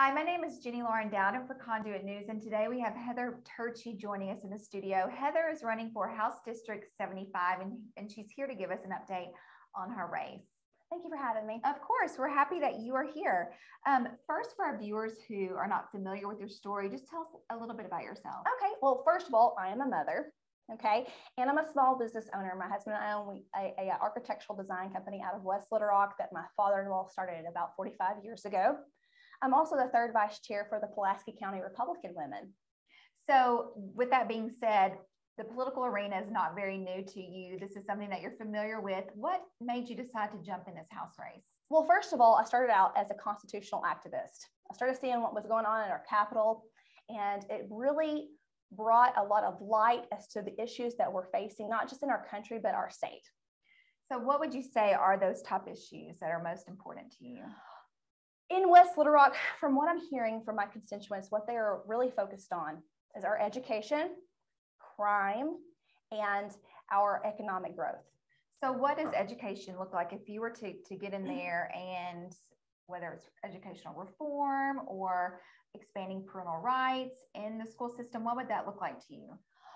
Hi, my name is Jenny Lauren Dowden for Conduit News, and today we have Heather Turchi joining us in the studio. Heather is running for House District 75, and she's here to give us an update on her race. Thank you for having me. Of course, we're happy that you are here. First, for our viewers who are not familiar with your story, just tell us a little bit about yourself. Okay, well, first of all, I am a mother, okay, and I'm a small business owner. My husband and I own a architectural design company out of West Little Rock that my father-in-law started about 45 years ago. I'm also the third vice chair for the Pulaski County Republican Women. So with that being said, the political arena is not very new to you. This is something that you're familiar with. What made you decide to jump in this House race? Well, first of all, I started out as a constitutional activist. I started seeing what was going on in our Capitol, and it really brought a lot of light as to the issues that we're facing, not just in our country, but our state. So what would you say are those top issues that are most important to you? In West Little Rock, from what I'm hearing from my constituents, what they are really focused on is our education, crime, and our economic growth. So what does education look like if you were to get in there, and whether it's educational reform or expanding parental rights in the school system, what would that look like to you?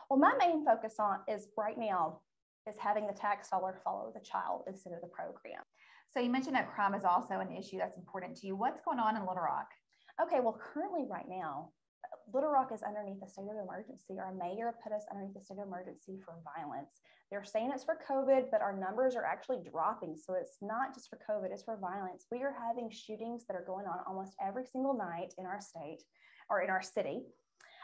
Well, my main focus on is right now is having the tax dollar follow the child instead of the program. So you mentioned that crime is also an issue that's important to you. What's going on in Little Rock? Okay, well, currently right now, Little Rock is underneath a state of emergency. Our mayor put us underneath a state of emergency for violence. They're saying it's for COVID, but our numbers are actually dropping. So it's not just for COVID, it's for violence. We are having shootings that are going on almost every single night in our state or in our city.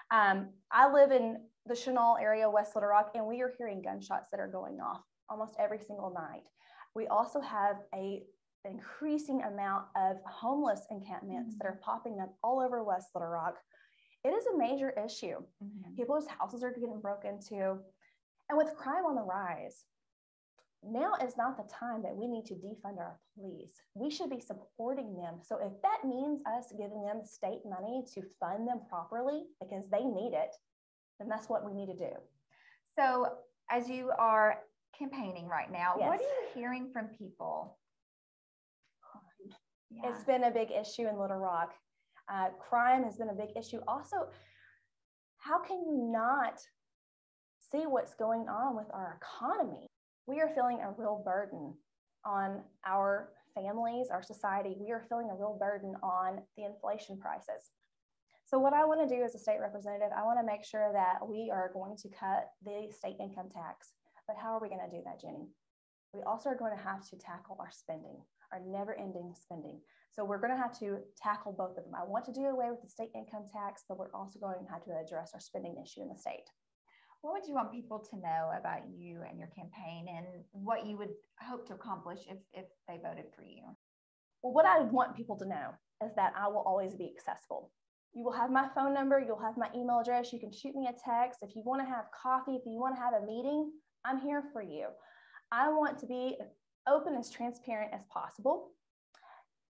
I live in the Chenal area, West Little Rock, and we are hearing gunshots that are going off almost every single night. We also have an increasing amount of homeless encampments that are popping up all over West Little Rock. It is a major issue. People's houses are getting broken into. And with crime on the rise, now is not the time that we need to defund our police. We should be supporting them. So if that means us giving them state money to fund them properly because they need it, then that's what we need to do. So as you are campaigning right now, yes. What are you hearing from people? Yeah. It's been a big issue in Little Rock. Crime has been a big issue. Also, how can you not see what's going on with our economy? We are feeling a real burden on our families, our society. We are feeling a real burden on the inflation prices. So what I want to do as a state representative, I want to make sure that we are going to cut the state income tax. But how are we going to do that, Jenny? We also are going to have to tackle our spending, our never-ending spending. So we're going to have to tackle both of them. I want to do away with the state income tax, but we're also going to have to address our spending issue in the state. What would you want people to know about you and your campaign, and what you would hope to accomplish if they voted for you? Well, what I want people to know is that I will always be accessible. You will have my phone number. You'll have my email address. You can shoot me a text. If you want to have coffee, if you want to have a meeting, I'm here for you. I want to be as open, as transparent as possible.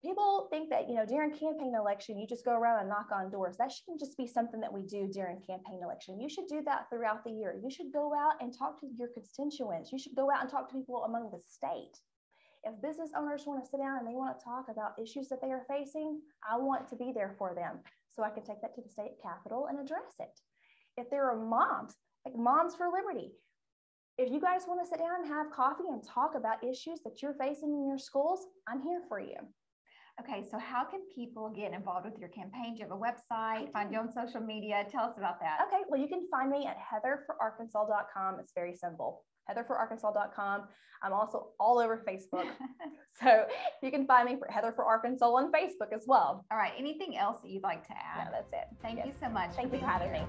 People think that, during campaign election, you just go around and knock on doors. That shouldn't just be something that we do during campaign election. You should do that throughout the year. You should go out and talk to your constituents. You should go out and talk to people among the state. If business owners want to sit down and they want to talk about issues that they are facing, I want to be there for them so I can take that to the state capitol and address it. If there are moms, like Moms for Liberty, if you guys want to sit down and have coffee and talk about issues that you're facing in your schools, I'm here for you. Okay, so how can people get involved with your campaign? Do you have a website? Find you on social media? Tell us about that. Okay, well, you can find me at heatherforarkansas.com. It's very simple. heatherforarkansas.com. I'm also all over Facebook. So you can find me for Heather for Arkansas on Facebook as well. All right, anything else that you'd like to add? No, that's it. Thank you so much. Thank you for having me.